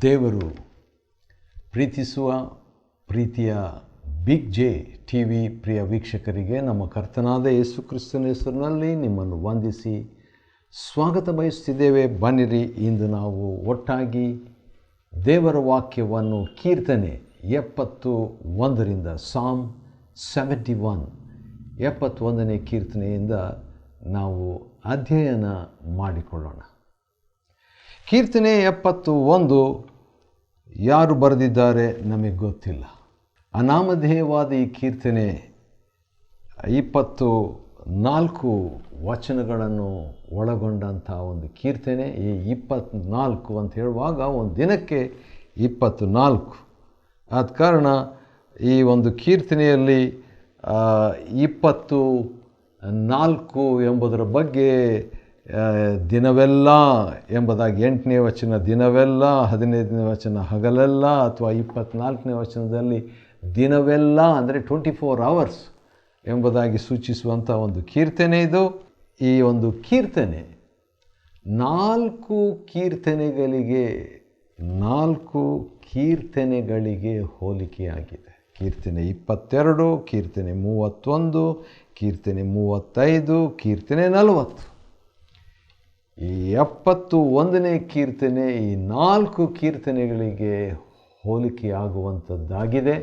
ದೇವರು ಪ್ರೀತಿಸುವ ಪ್ರೀತಿಯ ಬಿಗ್ ಜೆ ಟಿ ವಿ ಪ್ರಿಯ ವೀಕ್ಷಕರಿಗೆ ನಮ್ಮ ಕರ್ತನಾದ ಯೇಸು ಕ್ರಿಸ್ತನ ಹೆಸರಿನಲ್ಲಿ ನಿಮ್ಮನ್ನು ವಂದಿಸಿ ಸ್ವಾಗತ ಬಯಸುತ್ತಿದ್ದೇವೆ. ಬನ್ನಿರಿ, ಇಂದು ನಾವು ಒಟ್ಟಾಗಿ ದೇವರ ವಾಕ್ಯವನ್ನು ಕೀರ್ತನೆ 71ರಿಂದ ಸಾಮ್ 71 71ನೇ ಕೀರ್ತನೆಯಿಂದ ನಾವು ಅಧ್ಯಯನ ಮಾಡಿಕೊಳ್ಳೋಣ. ಕೀರ್ತನೆ 71 ಯಾರು ಬರೆದಿದ್ದಾರೆ ನಮಗೆ ಗೊತ್ತಿಲ್ಲ. ಅನಾಮಧೇಯವಾದ ಈ ಕೀರ್ತನೆ 24 ವಚನಗಳನ್ನು ಒಳಗೊಂಡಂಥ ಒಂದು ಕೀರ್ತನೆ. ಈ 24 ಅಂತ ಹೇಳುವಾಗ ಒಂದು ದಿನಕ್ಕೆ 24. ಆದ ಕಾರಣ ಈ ಒಂದು ಕೀರ್ತನೆಯಲ್ಲಿ 24 ಎಂಬುದರ ಬಗ್ಗೆ ದಿನವೆಲ್ಲ ಎಂಬುದಾಗಿ 8ನೇ ವಚನ ದಿನವೆಲ್ಲ, 15ನೇ ವಚನ ಹಗಲೆಲ್ಲ, ಅಥವಾ 24ನೇ ವಚನದಲ್ಲಿ ದಿನವೆಲ್ಲ ಅಂದರೆ 24 hours ಎಂಬುದಾಗಿ ಸೂಚಿಸುವಂಥ ಒಂದು ಕೀರ್ತನೆ ಇದು. ಈ ಒಂದು ಕೀರ್ತನೆ 4 ಕೀರ್ತನೆಗಳಿಗೆ ಹೋಲಿಕೆಯಾಗಿದೆ. ಕೀರ್ತನೆ 22, ಕೀರ್ತನೆ 31, ಕೀರ್ತನೆ 35, ಕೀರ್ತನೆ 40. ಈ 71ನೇ ಕೀರ್ತನೆ ಈ 4 ಕೀರ್ತನೆಗಳಿಗೆ ಹೋಲಿಕೆಯಾಗುವಂಥದ್ದಾಗಿದೆ.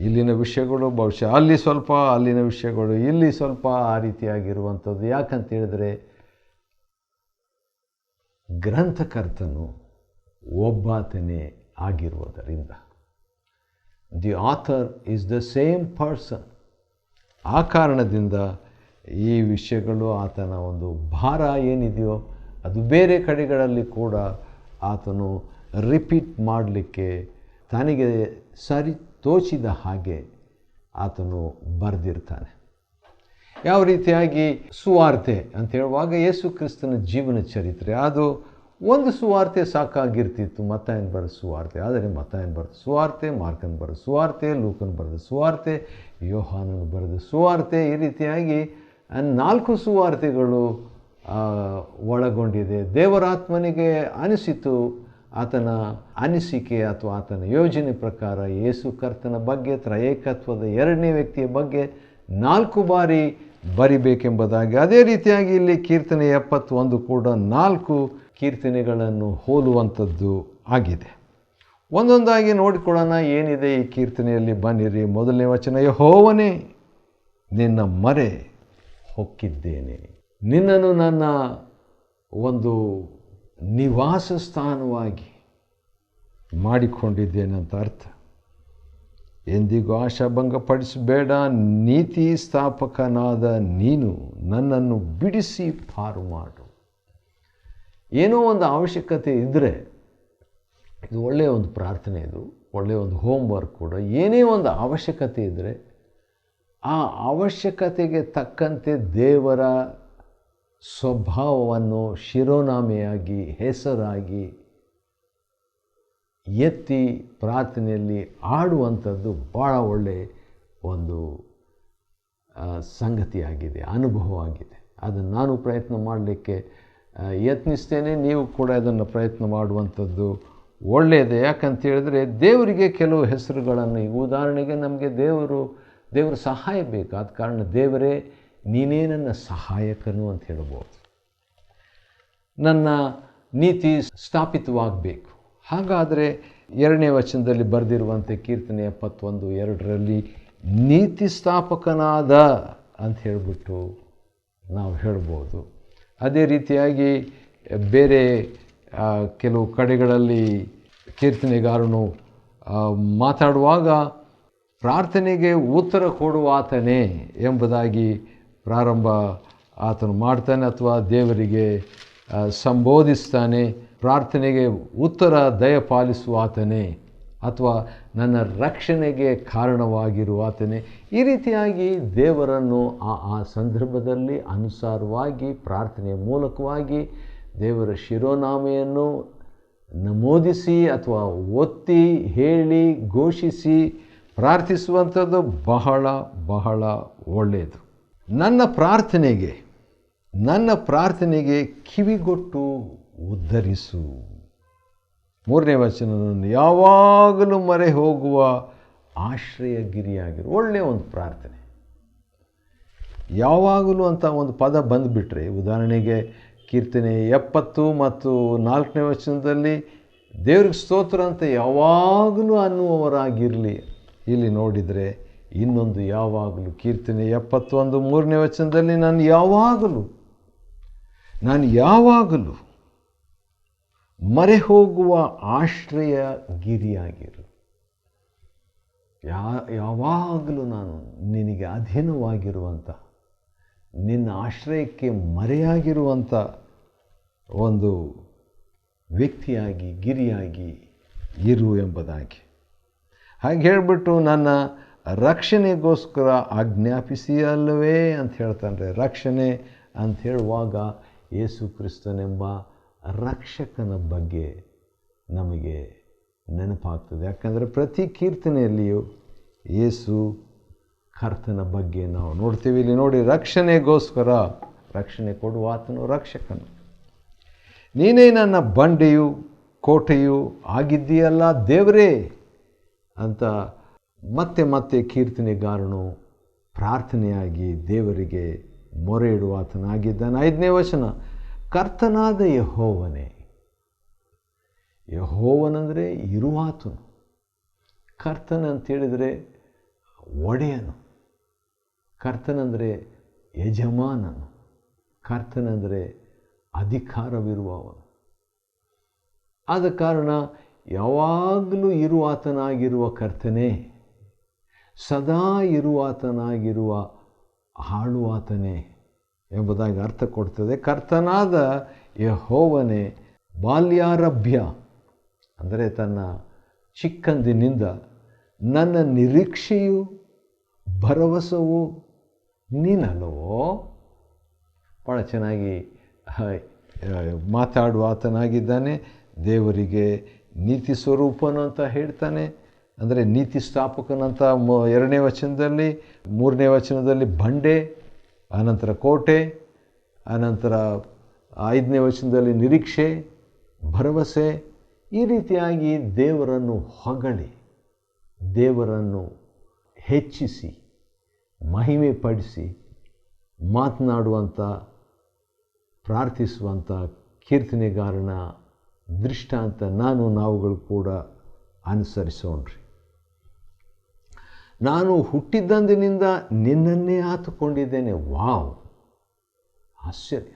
ಇಲ್ಲಿನ ವಿಷಯಗಳು ಬಹುಶಃ ಅಲ್ಲಿ ಸ್ವಲ್ಪ, ಅಲ್ಲಿನ ವಿಷಯಗಳು ಇಲ್ಲಿ ಸ್ವಲ್ಪ, ಆ ರೀತಿಯಾಗಿರುವಂಥದ್ದು. ಯಾಕಂತ ಹೇಳಿದರೆ ಗ್ರಂಥಕರ್ತನು ಒಬ್ಬಾತನೇ ಆಗಿರುವುದರಿಂದ, the author is the same person. ಆ ಕಾರಣದಿಂದ ಈ ವಿಷಯಗಳು, ಆತನ ಒಂದು ಭಾರ ಏನಿದೆಯೋ ಅದು ಬೇರೆ ಕಡೆಗಳಲ್ಲಿ ಕೂಡ ಆತನು ರಿಪೀಟ್ ಮಾಡಲಿಕ್ಕೆ ತನಗೆ ಸರಿ ತೋಚಿದ ಹಾಗೆ ಆತನು ಬರೆದಿರ್ತಾನೆ. ಯಾವ ರೀತಿಯಾಗಿ ಸುವಾರ್ತೆ ಅಂತ ಹೇಳುವಾಗ ಯೇಸು ಕ್ರಿಸ್ತನ ಜೀವನ ಚರಿತ್ರೆ, ಅದು ಒಂದು ಸುವಾರ್ತೆ ಸಾಕಾಗಿರ್ತಿತ್ತು. ಮತ್ತಾಯನ ಬರೆದ ಸುವಾರ್ತೆ, ಆದರೆ ಮತ್ತಾಯನ ಬರೆದ ಸುವಾರ್ತೆ, ಮಾರ್ಕನ್ ಬರೆದ ಸುವಾರ್ತೆ, ಲೂಕನ್ ಬರೆದ ಸುವಾರ್ತೆ, ಯೋಹಾನನು ಬರೆದ ಸುವಾರ್ತೆ, ಈ ರೀತಿಯಾಗಿ 4 ಸುವಾರ್ತೆಗಳು ಒಳಗೊಂಡಿದೆ. ದೇವರಾತ್ಮನಿಗೆ ಅನಿಸಿತು, ಆತನ ಅನಿಸಿಕೆ ಅಥವಾ ಆತನ ಯೋಜನೆ ಪ್ರಕಾರ ಯೇಸು ಕರ್ತನ ಬಗ್ಗೆ, ತ್ರಯೇಕತ್ವದ 2ನೇ ವ್ಯಕ್ತಿಯ ಬಗ್ಗೆ 4 ಬಾರಿ ಬರಿಬೇಕೆಂಬುದಾಗಿ. ಅದೇ ರೀತಿಯಾಗಿ ಇಲ್ಲಿ ಕೀರ್ತನೆ 71 ಕೂಡ 4 ಕೀರ್ತನೆಗಳನ್ನು ಹೋಲುವಂಥದ್ದು ಆಗಿದೆ. ಒಂದೊಂದಾಗಿ ನೋಡಿಕೊಳ್ಳೋಣ ಏನಿದೆ ಈ ಕೀರ್ತನೆಯಲ್ಲಿ. ಬನ್ನಿರಿ. 1ನೇ ವಚನ, ಯೆಹೋವನೇ ನಿನ್ನ ಮೊರೆ ಹೊಕ್ಕಿದ್ದೇನೆ, ನಿನ್ನನ್ನು ನನ್ನ ಒಂದು ನಿವಾಸ ಸ್ಥಾನವಾಗಿ ಮಾಡಿಕೊಂಡಿದ್ದೇನೆ ಅಂತ ಅರ್ಥ. ಎಂದಿಗೂ ಆಶಾಭಂಗಪಡಿಸಬೇಡ, ನೀತಿ ಸ್ಥಾಪಕನಾದ ನೀನು ನನ್ನನ್ನು ಬಿಡಿಸಿ ಪಾರು ಮಾಡು. ಏನೋ ಒಂದು ಅವಶ್ಯಕತೆ ಇದ್ದರೆ, ಇದು ಒಳ್ಳೆಯ ಒಂದು ಪ್ರಾರ್ಥನೆ, ಇದು ಒಳ್ಳೆಯ ಒಂದು ಹೋಮ್ವರ್ಕ್ ಕೂಡ. ಏನೇ ಒಂದು ಅವಶ್ಯಕತೆ ಇದ್ದರೆ ಆ ಅವಶ್ಯಕತೆಗೆ ತಕ್ಕಂತೆ ದೇವರ ಸ್ವಭಾವವನ್ನು ಶಿರೋನಾಮೆಯಾಗಿ, ಹೆಸರಾಗಿ ಎತ್ತಿ ಪ್ರಾರ್ಥನೆಯಲ್ಲಿ ಆಡುವಂಥದ್ದು ಭಾಳ ಒಳ್ಳೆಯ ಒಂದು ಸಂಗತಿಯಾಗಿದೆ, ಅನುಭವ ಆಗಿದೆ. ಅದನ್ನು ನಾನು ಪ್ರಯತ್ನ ಮಾಡಲಿಕ್ಕೆ ಯತ್ನಿಸ್ತೇನೆ. ನೀವು ಕೂಡ ಅದನ್ನು ಪ್ರಯತ್ನ ಮಾಡುವಂಥದ್ದು ಒಳ್ಳೆಯದೇ. ಯಾಕಂತ ಹೇಳಿದ್ರೆ ದೇವರಿಗೆ ಕೆಲವು ಹೆಸರುಗಳನ್ನು, ಈಗ ಉದಾಹರಣೆಗೆ ನಮಗೆ ದೇವರ ಸಹಾಯ ಬೇಕು. ಆದ ಕಾರಣ ದೇವರೇ ನೀನೇ ನನ್ನ ಸಹಾಯಕನು ಅಂತ ಹೇಳ್ಬೋದು. ನನ್ನ ನೀತಿ ಸ್ಥಾಪಿತವಾಗಬೇಕು. ಹಾಗಾದರೆ 2ನೇ ವಚನದಲ್ಲಿ ಬರೆದಿರುವಂತೆ ಕೀರ್ತನೆ 71:2ರಲ್ಲಿ ನೀತಿ ಸ್ಥಾಪಕನಾದ ಅಂತ ಹೇಳಿಬಿಟ್ಟು ನಾವು ಹೇಳ್ಬೋದು. ಅದೇ ರೀತಿಯಾಗಿ ಬೇರೆ ಕೆಲವು ಕಡೆಗಳಲ್ಲಿ ಕೀರ್ತನೆಗಾರನು ಮಾತಾಡುವಾಗ ಪ್ರಾರ್ಥನೆಗೆ ಉತ್ತರ ಕೊಡುವ ಆತನೇ ಎಂಬುದಾಗಿ ಪ್ರಾರಂಭ ಆತನು ಮಾಡ್ತಾನೆ, ಅಥವಾ ದೇವರಿಗೆ ಸಂಬೋಧಿಸ್ತಾನೆ. ಪ್ರಾರ್ಥನೆಗೆ ಉತ್ತರ ದಯಪಾಲಿಸುವ ಆತನೇ, ಅಥವಾ ನನ್ನ ರಕ್ಷಣೆಗೆ ಕಾರಣವಾಗಿರುವ ಆತನೇ. ಈ ರೀತಿಯಾಗಿ ದೇವರನ್ನು ಆ ಸಂದರ್ಭದಲ್ಲಿ ಅನುಸಾರವಾಗಿ ಪ್ರಾರ್ಥನೆಯ ಮೂಲಕವಾಗಿ ದೇವರ ಶಿರೋನಾಮೆಯನ್ನು ನಮೂದಿಸಿ ಅಥವಾ ಒತ್ತಿ ಹೇಳಿ ಘೋಷಿಸಿ ಪ್ರಾರ್ಥಿಸುವಂಥದ್ದು ಬಹಳ ಬಹಳ ಒಳ್ಳೆಯದು. ನನ್ನ ಪ್ರಾರ್ಥನೆಗೆ ಕಿವಿಗೊಟ್ಟು ಉದ್ಧರಿಸು. ಮೂರನೇ ವಚನ, ನನ್ನ ಯಾವಾಗಲೂ ಮೊರೆ ಹೋಗುವ ಆಶ್ರಯಗಿರಿಯಾಗಿರು. ಒಳ್ಳೆಯ ಒಂದು ಪ್ರಾರ್ಥನೆ. ಯಾವಾಗಲೂ ಅಂತ ಒಂದು ಪದ ಬಂದುಬಿಟ್ರೆ, ಉದಾಹರಣೆಗೆ ಕೀರ್ತನೆ 70 ಮತ್ತು 4ನೇ ವಚನದಲ್ಲಿ ದೇವ್ರಿಗೆ ಸ್ತೋತ್ರ ಅಂತ ಯಾವಾಗಲೂ ಅನ್ನುವವರಾಗಿರಲಿ. ಇಲ್ಲಿ ನೋಡಿದರೆ ಇನ್ನೊಂದು ಯಾವಾಗಲೂ, ಕೀರ್ತನೆ 71 3ನೇ ವಚನದಲ್ಲಿ ನಾನು ಯಾವಾಗಲೂ ಮೊರೆ ಹೋಗುವ ಆಶ್ರಯ ಗಿರಿಯಾಗಿರು. ಯಾವಾಗಲೂ ನಾನು ನಿನಗೆ ಅಧೀನವಾಗಿರುವಂಥ, ನಿನ್ನ ಆಶ್ರಯಕ್ಕೆ ಮರೆಯಾಗಿರುವಂಥ ಒಂದು ವ್ಯಕ್ತಿಯಾಗಿ, ಗಿರಿಯಾಗಿ ಇರು ಎಂಬುದಾಗಿ. ಹಾಗೆ ಹೇಳಿಬಿಟ್ಟು ನನ್ನ ರಕ್ಷಣೆಗೋಸ್ಕರ ಆಜ್ಞಾಪಿಸಿ ಅಲ್ಲವೇ ಅಂತ ಹೇಳ್ತಾನೆ. ರಕ್ಷಣೆ ಅಂತ ಹೇಳುವಾಗ ಯೇಸು ಕ್ರಿಸ್ತನೆಂಬ ರಕ್ಷಕನ ಬಗ್ಗೆ ನಮಗೆ ನೆನಪಾಗ್ತದೆ. ಯಾಕಂದರೆ ಪ್ರತಿ ಕೀರ್ತನೆಯಲ್ಲಿಯೂ ಯೇಸು ಕರ್ತನ ಬಗ್ಗೆ ನಾವು ನೋಡ್ತೀವಿ. ಇಲ್ಲಿ ನೋಡಿ, ರಕ್ಷಣೆಗೋಸ್ಕರ ರಕ್ಷಣೆ ಕೊಡುವ ಆತನು ರಕ್ಷಕನು. ನೀನೇ ನನ್ನ ಬಂಡೆಯು ಕೋಟೆಯು ಆಗಿದ್ದೀಯಲ್ಲ ದೇವರೇ ಅಂತ ಮತ್ತೆ ಮತ್ತೆ ಕೀರ್ತನೆಗಾರನು ಪ್ರಾರ್ಥನೆಯಾಗಿ ದೇವರಿಗೆ ಮೊರೆ ಇಡುವ ಆತನಾಗಿದ್ದಾನೆ. 5ನೇ ವಚನ, ಕರ್ತನಾದ ಯೆಹೋವನೇ. ಯೆಹೋವನಂದರೆ ಇರುವಾತನು. ಕರ್ತನ ಅಂತೇಳಿದರೆ ಒಡೆಯನು. ಕರ್ತನಂದರೆ ಯಜಮಾನನು. ಕರ್ತನಂದರೆ ಅಧಿಕಾರವಿರುವವನು. ಆದ ಕಾರಣ ಯಾವಾಗಲೂ ಇರುವಾತನಾಗಿರುವ ಕರ್ತನೇ, ಸದಾ ಇರುವಾತನಾಗಿರುವ ಆಳುವಾತನೇ ಎಂಬುದಾಗಿ ಅರ್ಥ ಕೊಡ್ತದೆ. ಕರ್ತನಾದ ಯೆಹೋವನೇ ಬಾಲ್ಯಾರಭ್ಯ ಅಂದರೆ ತನ್ನ ಚಿಕ್ಕಂದಿನಿಂದ ನನ್ನ ನಿರೀಕ್ಷೆಯು ಭರವಸವು ನೀನಲ್ಲವೋ. ಭಾಳ ಚೆನ್ನಾಗಿ ಮಾತಾಡುವ ಆತನಾಗಿದ್ದಾನೆ. ದೇವರಿಗೆ ನೀತಿ ಸ್ವರೂಪನು ಅಂತ ಹೇಳ್ತಾನೆ, ಅಂದರೆ ನೀತಿ ಸ್ಥಾಪಕನಂತ 2ನೇ ವಚನದಲ್ಲಿ. 3ನೇ ವಚನದಲ್ಲಿ ಬಂಡೆ, ಆನಂತರ ಕೋಟೆ, ಆನಂತರ 5ನೇ ವಚನದಲ್ಲಿ ನಿರೀಕ್ಷೆ, ಭರವಸೆ. ಈ ರೀತಿಯಾಗಿ ದೇವರನ್ನು ಹೊಗಳಿ, ದೇವರನ್ನು ಹೆಚ್ಚಿಸಿ, ಮಹಿಮೆ ಪಡಿಸಿ ಮಾತನಾಡುವಂಥ, ಪ್ರಾರ್ಥಿಸುವಂಥ ಕೀರ್ತನೆಗಾರನ ದೃಷ್ಟಾಂತ ನಾವುಗಳು ಕೂಡ ಅನುಸರಿಸೋಣ್ರಿ. ನಾನು ಹುಟ್ಟಿದಂದಿನಿಂದ ನಿನ್ನನ್ನೇ ಆತುಕೊಂಡಿದ್ದೇನೆ. ವಾವ್, ಆಶ್ಚರ್ಯ!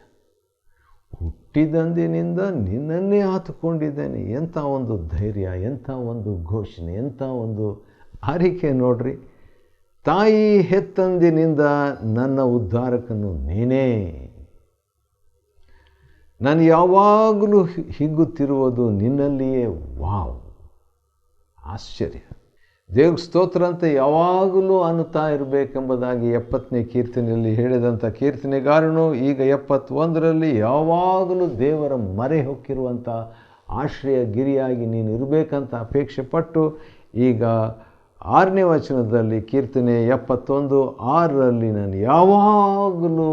ಹುಟ್ಟಿದಂದಿನಿಂದ ನಿನ್ನನ್ನೇ ಆತುಕೊಂಡಿದ್ದೇನೆ. ಎಂಥ ಒಂದು ಧೈರ್ಯ, ಎಂಥ ಒಂದು ಘೋಷಣೆ, ಎಂಥ ಒಂದು ಆರಿಕೆ ನೋಡ್ರಿ. ತಾಯಿ ಹೆತ್ತಂದಿನಿಂದ ನನ್ನ ಉದ್ಧಾರಕನು ನೀನೇ. ನಾನು ಯಾವಾಗಲೂ ಹಿಗ್ಗುತ್ತಿರುವುದು ನಿನ್ನಲ್ಲಿಯೇ. ವಾವ್, ಆಶ್ಚರ್ಯ! ದೇವ್ರ ಸ್ತೋತ್ರ ಅಂತ ಯಾವಾಗಲೂ ಅನ್ನುತ್ತಾ ಇರಬೇಕೆಂಬುದಾಗಿ 70ನೇ ಕೀರ್ತನೆಯಲ್ಲಿ ಹೇಳಿದಂಥ ಕೀರ್ತನೆಗಾರನು ಈಗ 71ರಲ್ಲಿ ಯಾವಾಗಲೂ ದೇವರ ಮರೆ ಹೊಕ್ಕಿರುವಂಥ ಆಶ್ರಯ ಗಿರಿಯಾಗಿ ನೀನು ಇರಬೇಕಂತ ಅಪೇಕ್ಷೆ ಪಟ್ಟು ಈಗ 6ನೇ ವಚನದಲ್ಲಿ ಕೀರ್ತನೆ 71:6ರಲ್ಲಿ ನಾನು ಯಾವಾಗಲೂ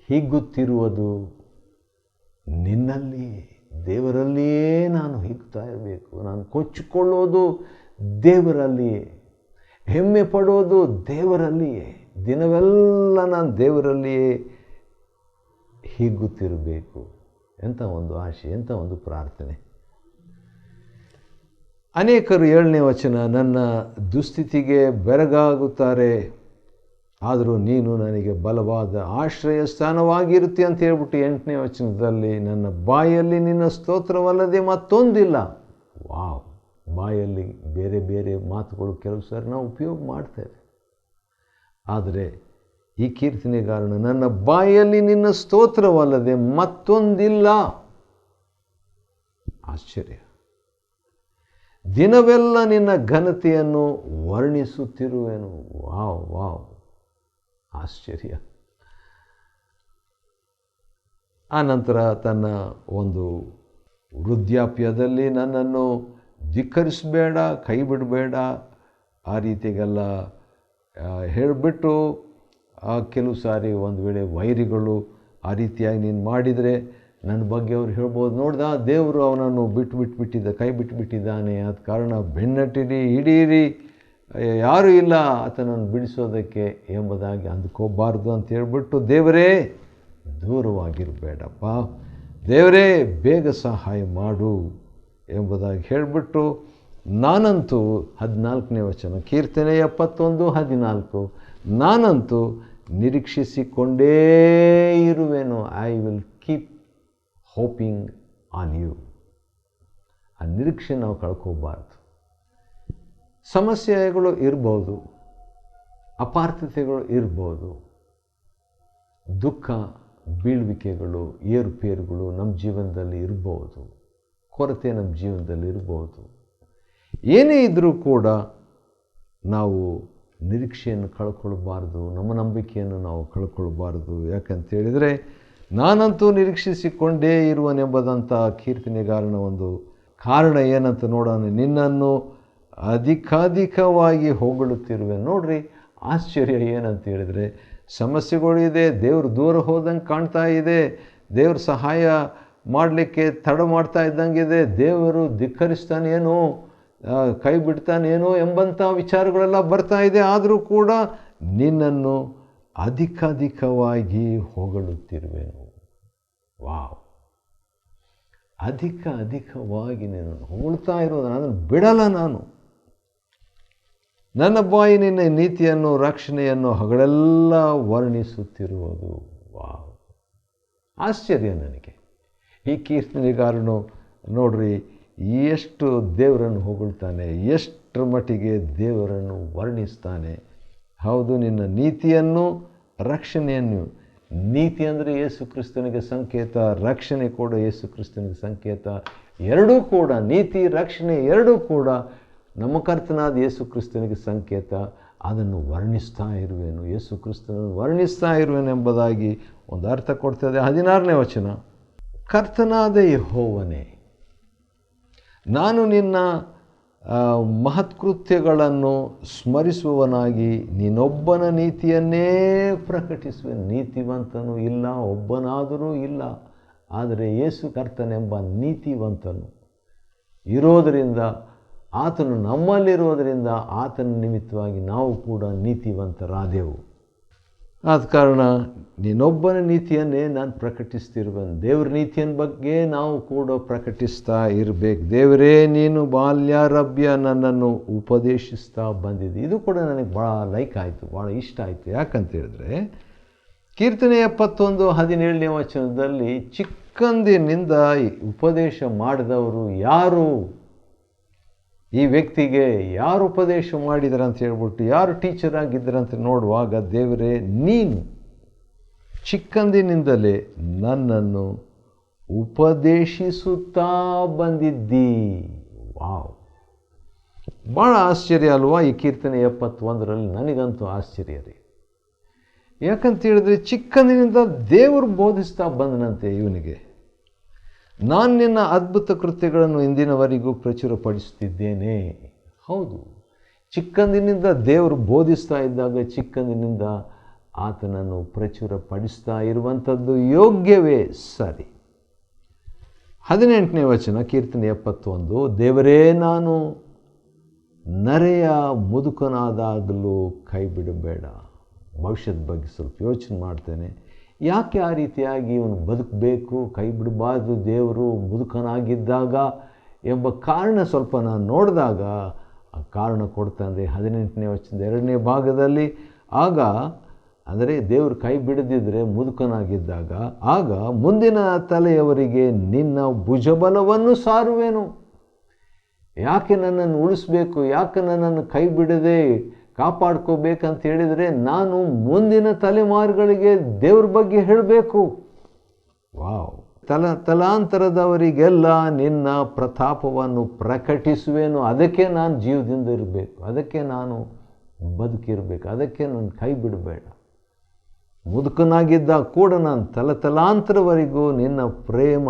ಹಿಗ್ಗುತ್ತಿರುವುದು ನಿನ್ನಲ್ಲಿಯೇ, ದೇವರಲ್ಲಿಯೇ ನಾನು ಹಿಗ್ತಾ ಇರಬೇಕು. ನಾನು ಕೊಚ್ಚಿಕೊಳ್ಳೋದು ದೇವರಲ್ಲಿಯೇ, ಹೆಮ್ಮೆ ಪಡೋದು ದೇವರಲ್ಲಿಯೇ, ದಿನವೆಲ್ಲ ನಾನು ದೇವರಲ್ಲಿಯೇ ಹಿಗ್ಗುತ್ತಿರಬೇಕು. ಎಂಥ ಒಂದು ಆಶೆ, ಎಂಥ ಒಂದು ಪ್ರಾರ್ಥನೆ. ಅನೇಕರು 7ನೇ ವಚನ, ನನ್ನ ದುಸ್ಥಿತಿಗೆ ಬೆರಗಾಗುತ್ತಾರೆ, ಆದರೂ ನೀನು ನನಗೆ ಬಲವಾದ ಆಶ್ರಯ ಸ್ಥಾನವಾಗಿರುತ್ತೆ ಅಂತ ಹೇಳ್ಬಿಟ್ಟು 8ನೇ ವಚನದಲ್ಲಿ ನನ್ನ ಬಾಯಲ್ಲಿ ನಿನ್ನ ಸ್ತೋತ್ರವಲ್ಲದೆ ಮತ್ತೊಂದಿಲ್ಲ. ವಾವ್! ಬಾಯಲ್ಲಿ ಬೇರೆ ಬೇರೆ ಮಾತುಗಳು ಕೆಲವು ಸಾರಿ ನಾವು ಉಪಯೋಗ ಮಾಡ್ತೇವೆ. ಆದರೆ ಈ ಕೀರ್ತನೆಗಾರನು ನನ್ನ ಬಾಯಲ್ಲಿ ನಿನ್ನ ಸ್ತೋತ್ರವಲ್ಲದೆ ಮತ್ತೊಂದಿಲ್ಲ. ಆಶ್ಚರ್ಯ! ದಿನವೆಲ್ಲ ನಿನ್ನ ಘನತೆಯನ್ನು ವರ್ಣಿಸುತ್ತಿರುವೆನು. ವಾವ್ ವಾವ್, ಆಶ್ಚರ್ಯ! ಆನಂತರ ತನ್ನ ಒಂದು ವೃದ್ಧಾಪ್ಯದಲ್ಲಿ ನನ್ನನ್ನು ಧಿಕ್ಕರಿಸಬೇಡ, ಕೈ ಬಿಡಬೇಡ, ಆ ರೀತಿಗೆಲ್ಲ ಹೇಳಿಬಿಟ್ಟು ಕೆಲವು ಸಾರಿ ಒಂದು ವೇಳೆ ವೈರಿಗಳು ಆ ರೀತಿಯಾಗಿ ನೀನು ಮಾಡಿದರೆ ನನ್ನ ಬಗ್ಗೆ ಅವ್ರು ಹೇಳ್ಬೋದು, ನೋಡ್ದ ದೇವರು ಅವನನ್ನು ಬಿಟ್ಟಿದ್ದ, ಕೈ ಬಿಟ್ಟಿದ್ದಾನೆ, ಆದ ಕಾರಣ ಬೆನ್ನಟ್ಟಿರಿ, ಹಿಡೀರಿ, ಯಾರೂ ಇಲ್ಲ ಆತನನ್ನು ಬಿಡಿಸೋದಕ್ಕೆ ಎಂಬುದಾಗಿ ಅಂದ್ಕೋಬಾರ್ದು ಅಂತ ಹೇಳ್ಬಿಟ್ಟು, ದೇವರೇ ದೂರವಾಗಿರಬೇಡಪ್ಪ, ದೇವರೇ ಬೇಗ ಸಹಾಯ ಮಾಡು ಎಂಬುದಾಗಿ ಹೇಳಿಬಿಟ್ಟು, ನಾನಂತೂ 14ನೇ ವಚನ, ಕೀರ್ತನೆ 71:14, ನಾನಂತೂ ನಿರೀಕ್ಷಿಸಿಕೊಂಡೇ ಇರುವೆನು. I will keep hoping on you. ಆ ನಿರೀಕ್ಷೆ ನಾವು ಕಳ್ಕೋಬಾರ್ದು. ಸಮಸ್ಯೆಗಳು ಇರ್ಬೋದು, ಅಪಾರ್ಥತೆಗಳು ಇರ್ಬೋದು, ದುಃಖ ಬೀಳುವಿಕೆಗಳು, ಏರುಪೇರುಗಳು ನಮ್ಮ ಜೀವನದಲ್ಲಿ ಇರ್ಬೋದು, ಕೊರತೆ ನಮ್ಮ ಜೀವನದಲ್ಲಿ ಇರ್ಬೋದು. ಏನೇ ಇದ್ದರೂ ಕೂಡ ನಾವು ನಿರೀಕ್ಷೆಯನ್ನು ಕಳ್ಕೊಳ್ಬಾರ್ದು, ನಮ್ಮ ನಂಬಿಕೆಯನ್ನು ನಾವು ಕಳ್ಕೊಳ್ಬಾರ್ದು. ಯಾಕಂತೇಳಿದರೆ, ನಾನಂತೂ ನಿರೀಕ್ಷಿಸಿಕೊಂಡೇ ಇರುವನೆಂಬುದಂಥ ಕೀರ್ತನೆಗಾರನ ಒಂದು ಕಾರಣ ಏನಂತ ನೋಡೋಣ. ನಿನ್ನನ್ನು ಅಧಿಕಾಧಿಕವಾಗಿ ಹೊಗಳುತ್ತಿರುವೆ. ನೋಡ್ರಿ, ಆಶ್ಚರ್ಯ ಏನಂತ ಹೇಳಿದರೆ, ಸಮಸ್ಯೆಗಳು ಇದೆ, ದೇವರು ದೂರ ಹೋದಂಗೆ ಕಾಣ್ತಾ ಇದೆ, ದೇವ್ರ ಸಹಾಯ ಮಾಡಲಿಕ್ಕೆ ತಡ ಮಾಡ್ತಾ ಇದ್ದಂಗಿದೆ, ದೇವರು ಧಿಕ್ಕರಿಸ್ತಾನೇನೋ, ಕೈ ಬಿಡ್ತಾನೇನೋ ಎಂಬಂಥ ವಿಚಾರಗಳೆಲ್ಲ ಬರ್ತಾ ಇದೆ. ಆದರೂ ಕೂಡ ನಿನ್ನನ್ನು ಅಧಿಕಾಧಿಕವಾಗಿ ಹೊಗಳುತ್ತಿರುವೆನು. ವಾವ್! ಅಧಿಕವಾಗಿ ನಿನ್ನನ್ನು ಹೊಗಳ್ತಾ ಇರೋದು, ಅದನ್ನು ಬಿಡಲ್ಲ ನಾನು. ನನ್ನ ಬಾಯಿ ನಿನ್ನ ನೀತಿಯನ್ನು, ರಕ್ಷಣೆಯನ್ನು ಹಗಲೆಲ್ಲ ವರ್ಣಿಸುತ್ತಿರುವುದು. ವಾವ್! ಆಶ್ಚರ್ಯ ನನಗೆ. ಈ ಕೀರ್ತನೆಗಾರನು ನೋಡ್ರಿ, ಎಷ್ಟು ದೇವರನ್ನು ಹೊಗಳ್ತಾನೆ, ಎಷ್ಟರ ಮಟ್ಟಿಗೆ ದೇವರನ್ನು ವರ್ಣಿಸ್ತಾನೆ. ಹೌದು, ನಿನ್ನ ನೀತಿಯನ್ನು, ರಕ್ಷಣೆಯನ್ನು. ನೀತಿ ಅಂದರೆ ಯೇಸು ಕ್ರಿಸ್ತನಿಗೆ ಸಂಕೇತ, ರಕ್ಷಣೆ ಕೂಡ ಯೇಸು ಕ್ರಿಸ್ತನಿಗೆ ಸಂಕೇತ. ಎರಡೂ ಕೂಡ, ನೀತಿ ರಕ್ಷಣೆ ಎರಡೂ ಕೂಡ ನಮ್ಮ ಕರ್ತನಾದ ಯೇಸು ಕ್ರಿಸ್ತನಿಗೆ ಸಂಕೇತ. ಅದನ್ನು ವರ್ಣಿಸ್ತಾ ಇರುವೆನು, ಯೇಸು ಕ್ರಿಸ್ತನನ್ನು ವರ್ಣಿಸ್ತಾ ಇರುವೆನು ಎಂಬುದಾಗಿ ಒಂದು ಅರ್ಥ ಕೊಡ್ತದೆ. 16ನೇ ವಚನ, ಕರ್ತನಾದ ಯೆಹೋವನೇ, ನಾನು ನಿನ್ನ ಮಹತ್ಕೃತ್ಯಗಳನ್ನು ಸ್ಮರಿಸುವವನಾಗಿ ನಿನ್ನೊಬ್ಬನ ನೀತಿಯನ್ನೇ ಪ್ರಕಟಿಸುವೆನು. ನೀತಿವಂತನು ಇಲ್ಲ, ಒಬ್ಬನಾದರೂ ಇಲ್ಲ, ಆದರೆ ಯೇಸು ಕರ್ತನೆಂಬ ನೀತಿವಂತನು ಇರೋದರಿಂದ, ಆತನು ನಮ್ಮಲ್ಲಿರೋದರಿಂದ, ಆತನ ನಿಮಿತ್ತವಾಗಿ ನಾವು ಕೂಡ ನೀತಿವಂತರಾದೆವು. ಆದ ಕಾರಣ ನೀನೊಬ್ಬನ ನೀತಿಯನ್ನೇ ನಾನು ಪ್ರಕಟಿಸ್ತಿರುವೆನು. ದೇವ್ರ ನೀತಿಯನ್ನ ಬಗ್ಗೆ ನಾವು ಕೂಡ ಪ್ರಕಟಿಸ್ತಾ ಇರಬೇಕು. ದೇವರೇ, ನೀನು ಬಾಲ್ಯಾರಭ್ಯ ನನ್ನನ್ನು ಉಪದೇಶಿಸ್ತಾ ಬಂದಿದ್ದೆ. ಇದು ಕೂಡ ನನಗೆ ಭಾಳ ಲೈಕ್ ಆಯಿತು, ಭಾಳ ಇಷ್ಟ ಆಯಿತು. ಯಾಕಂತೇಳಿದ್ರೆ, ಕೀರ್ತನೆ 71:17ನೇ ವಚನದಲ್ಲಿ ಚಿಕ್ಕಂದಿನಿಂದ ಉಪದೇಶ ಮಾಡಿದವರು ಯಾರು, ಈ ವ್ಯಕ್ತಿಗೆ ಯಾರು ಉಪದೇಶ ಮಾಡಿದ್ದಾರೆ ಅಂತ ಹೇಳ್ಬಿಟ್ಟು, ಯಾರು ಟೀಚರ್ ಆಗಿದ್ದರಂತ ನೋಡುವಾಗ, ದೇವರೇ ನೀನು ಚಿಕ್ಕಂದಿನಿಂದಲೇ ನನ್ನನ್ನು ಉಪದೇಶಿಸುತ್ತಾ ಬಂದಿದ್ದೀ. ವಾವ್! ಭಾಳ ಆಶ್ಚರ್ಯ ಅಲ್ವಾ ಈ ಕೀರ್ತನೆ 71ರಲ್ಲಿ? ನನಗಂತೂ ಆಶ್ಚರ್ಯ ರೀ. ಯಾಕಂತೇಳಿದ್ರೆ, ಚಿಕ್ಕಂದಿನಿಂದ ದೇವರು ಬೋಧಿಸ್ತಾ ಬಂದನಂತೆ ಇವನಿಗೆ. ನಾನು ನಿನ್ನ ಅದ್ಭುತ ಕೃತ್ಯಗಳನ್ನು ಇಂದಿನವರೆಗೂ ಪ್ರಚುರಪಡಿಸುತ್ತಿದ್ದೇನೆ. ಹೌದು, ಚಿಕ್ಕಂದಿನಿಂದ ದೇವರು ಬೋಧಿಸ್ತಾ ಇದ್ದಾಗ, ಚಿಕ್ಕಂದಿನಿಂದ ಆತನನ್ನು ಪ್ರಚುರಪಡಿಸ್ತಾ ಇರುವಂಥದ್ದು ಯೋಗ್ಯವೇ, ಸರಿ. 18ನೇ ವಚನ, ಕೀರ್ತನೆ 71, ದೇವರೇ, ನಾನು ನರೆಯ ಮುದುಕನಾದಾಗಲೂ ಕೈ ಬಿಡಬೇಡ. ಭವಿಷ್ಯದ ಬಗ್ಗೆ ಸ್ವಲ್ಪ ಯೋಚನೆ ಮಾಡ್ತೇನೆ. ಯಾಕೆ ಆ ರೀತಿಯಾಗಿ ಇವನು ಬದುಕಬೇಕು, ಕೈ ಬಿಡಬಾರ್ದು ದೇವರು ಮುದುಕನಾಗಿದ್ದಾಗ ಎಂಬ ಕಾರಣ ಸ್ವಲ್ಪ ನಾನು ನೋಡಿದಾಗ ಆ ಕಾರಣ ಕೊಡ್ತಾನೆ 18ನೇ ವಚನದ 2ನೇ ಭಾಗದಲ್ಲಿ. ಆಗ ಅಂದರೆ ದೇವರು ಕೈ ಬಿಡದಿದ್ದರೆ ಮುದುಕನಾಗಿದ್ದಾಗ, ಆಗ ಮುಂದಿನ ತಲೆಯವರಿಗೆ ನಿನ್ನ ಭುಜಬಲವನ್ನು ಸಾರುವೆನು. ಯಾಕೆ ನನ್ನನ್ನು ಉಳಿಸ್ಬೇಕು, ಯಾಕೆ ನನ್ನನ್ನು ಕೈ ಬಿಡದೆ ಕಾಪಾಡ್ಕೋಬೇಕಂತ ಹೇಳಿದರೆ, ನಾನು ಮುಂದಿನ ತಲೆಮಾರುಗಳಿಗೆ ದೇವ್ರ ಬಗ್ಗೆ ಹೇಳಬೇಕು. ವಾವ್! ತಲಾಂತರದವರಿಗೆಲ್ಲ ನಿನ್ನ ಪ್ರತಾಪವನ್ನು ಪ್ರಕಟಿಸುವೆನು. ಅದಕ್ಕೆ ನಾನು ಜೀವದಿಂದ ಇರಬೇಕು, ಅದಕ್ಕೆ ನಾನು ಬದುಕಿರಬೇಕು, ಅದಕ್ಕೆ ನಾನು ಕೈ ಬಿಡಬೇಡ. ಮುದುಕನಾಗಿದ್ದಾಗ ಕೂಡ ನಾನು ತಲಾಂತರವರೆಗೂ ನಿನ್ನ ಪ್ರೇಮ,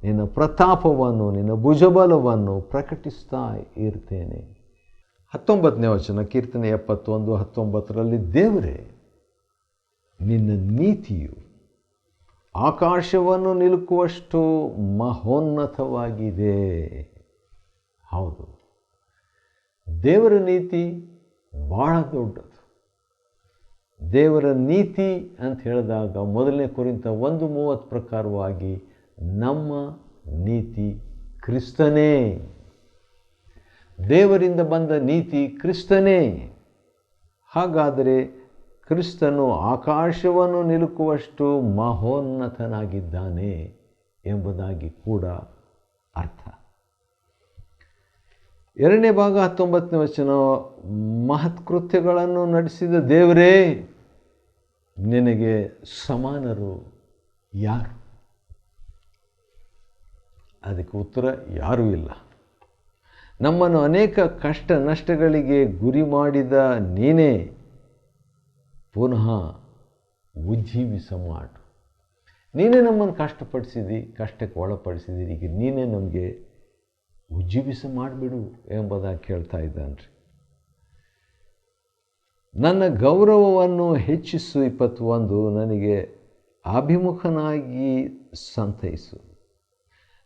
ನಿನ್ನ ಪ್ರತಾಪವನ್ನು, ನಿನ್ನ ಭುಜಬಲವನ್ನು ಪ್ರಕಟಿಸ್ತಾ ಇರ್ತೇನೆ. 19ನೇ ವಚನ, ಕೀರ್ತನೆ 71:19ರಲ್ಲಿ, ದೇವರೇ, ನಿನ್ನ ನೀತಿಯು ಆಕಾಶವನ್ನು ನಿಲುಕುವಷ್ಟು ಮಹೋನ್ನತವಾಗಿದೆ. ಹೌದು, ದೇವರ ನೀತಿ ಭಾಳ ದೊಡ್ಡದು. ದೇವರ ನೀತಿ ಅಂತ ಹೇಳಿದಾಗ 1 ಕೊರಿಂಥ 1:30 ಪ್ರಕಾರವಾಗಿ ನಮ್ಮ ನೀತಿ ಕ್ರಿಸ್ತನೇ. ದೇವರಿಂದ ಬಂದ ನೀತಿ ಕ್ರಿಸ್ತನೇ. ಹಾಗಾದರೆ ಕ್ರಿಸ್ತನು ಆಕಾಶವನ್ನು ನಿಲುಕುವಷ್ಟು ಮಹೋನ್ನತನಾಗಿದ್ದಾನೆ ಎಂಬುದಾಗಿ ಕೂಡ ಅರ್ಥ. 2ನೇ ಭಾಗ 19ನೇ ವಚನ, ಮಹತ್ಕೃತ್ಯಗಳನ್ನು ನಡೆಸಿದ ದೇವರೇ, ನಿನಗೆ ಸಮಾನರು ಯಾರು? ಅದಕ್ಕೆ ಉತ್ತರ ಯಾರೂ ಇಲ್ಲ. ನಮ್ಮನ್ನು ಅನೇಕ ಕಷ್ಟ ನಷ್ಟಗಳಿಗೆ ಗುರಿ ಮಾಡಿದ ನೀನೇ ಪುನಃ ಉಜ್ಜೀವಿಸ ಮಾಡು. ನೀನೇ ನಮ್ಮನ್ನು ಕಷ್ಟಪಡಿಸಿದಿ, ಕಷ್ಟಕ್ಕೆ ಒಳಪಡಿಸಿದಿ, ಈಗ ನೀನೇ ನಮಗೆ ಉಜ್ಜೀವಿಸ ಮಾಡಿಬಿಡು ಎಂಬುದಾಗಿ ಕೇಳ್ತಾ ಇದ್ದಾನ್ರಿ. ನನ್ನ ಗೌರವವನ್ನು ಹೆಚ್ಚಿಸು 21, ನನಗೆ ಅಭಿಮುಖನಾಗಿ ಸಂತೈಸು.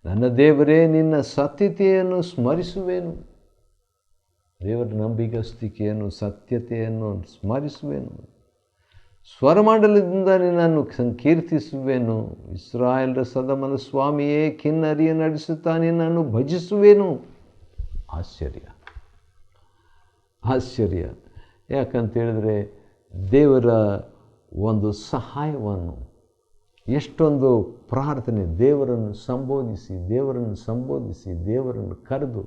ನನ್ನ ದೇವರೇ, ನಿನ್ನ ಸತ್ಯತೆಯನ್ನು ಸ್ಮರಿಸುವೆನು. ದೇವರ ನಂಬಿಗಸ್ತಿಕೆಯನ್ನು, ಸತ್ಯತೆಯನ್ನು ಸ್ಮರಿಸುವೆನು. ಸ್ವರಮಂಡಲದಿಂದ ನಿನ್ನನ್ನು ಸಂಕೀರ್ತಿಸುವೆನು. ಇಸ್ರಾಯೇಲರ ಸದಮನ ಸ್ವಾಮಿಯೇ, ಕಿನ್ನರಿಯ ನಡೆಸುತ್ತಾ ನಿನ್ನನ್ನು ಭಜಿಸುವೆನು. ಆಶ್ಚರ್ಯ. ಯಾಕಂತೇಳಿದ್ರೆ ದೇವರ ಒಂದು ಸಹಾಯವನ್ನು, ಎಷ್ಟೊಂದು ಪ್ರಾರ್ಥನೆ, ದೇವರನ್ನು ಸಂಬೋಧಿಸಿ ದೇವರನ್ನು ಕರೆದು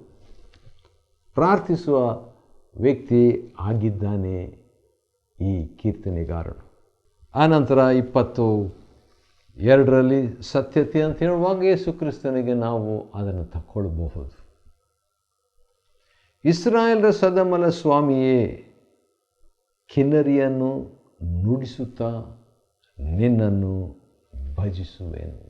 ಪ್ರಾರ್ಥಿಸುವ ವ್ಯಕ್ತಿ ಆಗಿದ್ದಾನೆ ಈ ಕೀರ್ತನೆಗಾರನು. ಆನಂತರ 22ರಲ್ಲಿ ಸತ್ಯತೆ ಅಂತ ಹೇಳುವಾಗ ಯೇಸು ಕ್ರಿಸ್ತನಿಗೆ ನಾವು ಅದನ್ನು ತಕ್ಕೊಳ್ಬಹುದು. ಇಸ್ರಾಯೇಲರ ಸದಮಲ ಸ್ವಾಮಿಯೇ, ಕಿನ್ನರಿಯನ್ನು ನುಡಿಸುತ್ತಾ ನಿನ್ನನ್ನು ಭಜಿಸುವೆನು.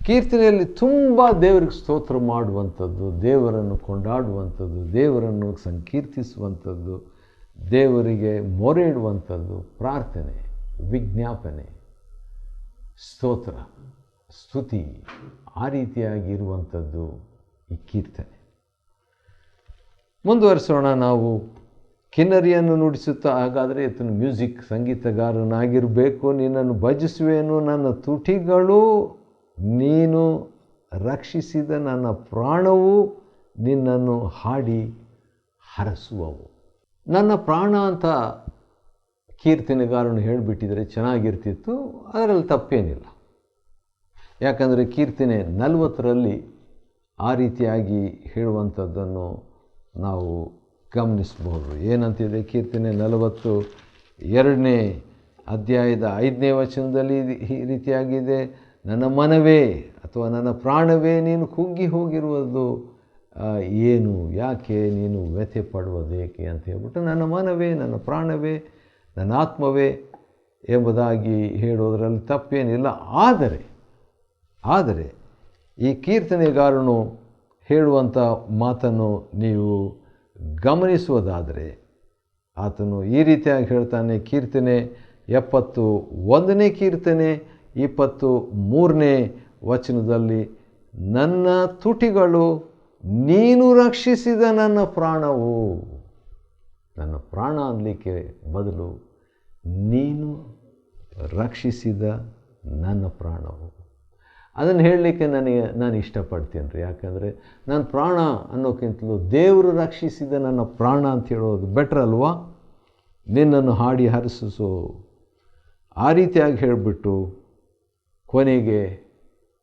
ಕೀರ್ತನೆಯಲ್ಲಿ ತುಂಬ ದೇವರಿಗೆ ಸ್ತೋತ್ರ ಮಾಡುವಂಥದ್ದು, ದೇವರನ್ನು ಕೊಂಡಾಡುವಂಥದ್ದು, ದೇವರನ್ನು ಸಂಕೀರ್ತಿಸುವಂಥದ್ದು, ದೇವರಿಗೆ ಮೊರೆ ಇಡುವಂಥದ್ದು, ಪ್ರಾರ್ಥನೆ, ವಿಜ್ಞಾಪನೆ, ಸ್ತೋತ್ರ, ಸ್ತುತಿ, ಆ ರೀತಿಯಾಗಿ ಇರುವಂಥದ್ದು ಈ ಕೀರ್ತನೆ. ಮುಂದುವರಿಸೋಣ ನಾವು. ಕಿನ್ನರಿಯನ್ನು ನುಡಿಸುತ್ತಾ, ಹಾಗಾದರೆ ಇದನ್ನು ಮ್ಯೂಸಿಕ್ ಸಂಗೀತಗಾರನಾಗಿರಬೇಕು. ನಿನ್ನನ್ನು ಭಜಿಸುವೆನು, ನನ್ನ ತುಟಿಗಳು ನೀನು ರಕ್ಷಿಸಿದ ನನ್ನ ಪ್ರಾಣವು ನಿನ್ನನ್ನು ಹಾಡಿ ಹರಸುವವು. ನನ್ನ ಪ್ರಾಣ ಅಂತ ಕೀರ್ತನೆಗಾರನು ಹೇಳಿಬಿಟ್ಟಿದ್ರೆ ಚೆನ್ನಾಗಿರ್ತಿತ್ತು, ಅದರಲ್ಲಿ ತಪ್ಪೇನಿಲ್ಲ. ಯಾಕಂದರೆ ಕೀರ್ತನೆ 40ರಲ್ಲಿ ಆ ರೀತಿಯಾಗಿ ಹೇಳುವಂಥದ್ದನ್ನು ನಾವು ಗಮನಿಸಬಹುದು. ಏನಂತಿದೆ ಕೀರ್ತನೆ 40 2ನೇ ಅಧ್ಯಾಯದ 5ನೇ ವಚನದಲ್ಲಿ ಈ ರೀತಿಯಾಗಿದೆ, ನನ್ನ ಮನವೇ ಅಥವಾ ನನ್ನ ಪ್ರಾಣವೇ ನೀನು ಕುಗ್ಗಿ ಹೋಗಿರುವುದು ಏನು, ಯಾಕೆ ನೀನು ವ್ಯಥೆ ಪಡುವುದೇಕೆ ಅಂತ ಹೇಳ್ಬಿಟ್ಟು ನನ್ನ ಮನವೇ, ನನ್ನ ಪ್ರಾಣವೇ, ನನ್ನ ಆತ್ಮವೇ ಎಂಬುದಾಗಿ ಹೇಳೋದರಲ್ಲಿ ತಪ್ಪೇನಿಲ್ಲ. ಆದರೆ ಈ ಕೀರ್ತನೆಗಾರನು ಹೇಳುವಂಥ ಮಾತನ್ನು ನೀವು ಗಮನಿಸುವುದಾದರೆ ಆತನು ಈ ರೀತಿಯಾಗಿ ಹೇಳ್ತಾನೆ. ಕೀರ್ತನೆ 71ನೇ ಕೀರ್ತನೆ 23ನೇ ವಚನದಲ್ಲಿ, ನನ್ನ ತುಟಿಗಳು ನೀನು ರಕ್ಷಿಸಿದ ನನ್ನ ಪ್ರಾಣವು. ನನ್ನ ಪ್ರಾಣ ಅನ್ನಲಿಕ್ಕೆ ಬದಲು ನೀನು ರಕ್ಷಿಸಿದ ನನ್ನ ಪ್ರಾಣವು. ಅದನ್ನು ಹೇಳಲಿಕ್ಕೆ ನಾನು ಇಷ್ಟಪಡ್ತೀನಿ ರೀ. ಯಾಕಂದರೆ ನನ್ನ ಪ್ರಾಣ ಅನ್ನೋಕ್ಕಿಂತಲೂ ದೇವರು ರಕ್ಷಿಸಿದ ನನ್ನ ಪ್ರಾಣ ಅಂತ ಹೇಳೋದು ಬೆಟ್ರ್ ಅಲ್ವಾ? ನಿನ್ನನ್ನು ಹಾಡಿ ಹರಿಸು, ಆ ರೀತಿಯಾಗಿ ಹೇಳಿಬಿಟ್ಟು ಕೊನೆಗೆ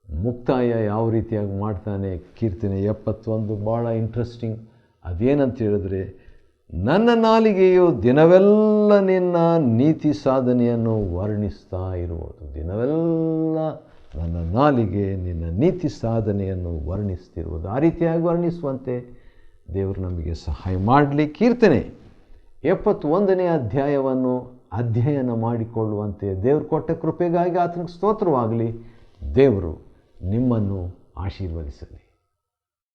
ಮುಕ್ತಾಯ ಯಾವ ರೀತಿಯಾಗಿ ಮಾಡ್ತಾನೆ. ಕೀರ್ತನೆ 71 ಭಾಳ ಇಂಟ್ರೆಸ್ಟಿಂಗ್. ಅದೇನಂತ ಹೇಳಿದ್ರೆ, ನನ್ನ ನಾಲಿಗೆಯು ದಿನವೆಲ್ಲ ನಿನ್ನ ನೀತಿ ಸಾಧನೆಯನ್ನು ವರ್ಣಿಸ್ತಾ ಇರುವುದು. ದಿನವೆಲ್ಲ ನನ್ನ ನಾಲಿಗೆ ನಿನ್ನ ನೀತಿ ಸಾಧನೆಯನ್ನು ವರ್ಣಿಸ್ತಿರುವುದು. ಆ ರೀತಿಯಾಗಿ ವರ್ಣಿಸುವಂತೆ ದೇವರು ನಮಗೆ ಸಹಾಯ ಮಾಡಲಿ. ಕೀರ್ತನೆ 71ನೇ ಅಧ್ಯಾಯವನ್ನು ಅಧ್ಯಯನ ಮಾಡಿಕೊಳ್ಳುವಂತೆ ದೇವರು ಕೊಟ್ಟ ಕೃಪೆಗಾಗಿ ಆತನಿಗೆ ಸ್ತೋತ್ರವಾಗಲಿ. ದೇವರು ನಿಮ್ಮನ್ನು ಆಶೀರ್ವದಿಸಲಿ.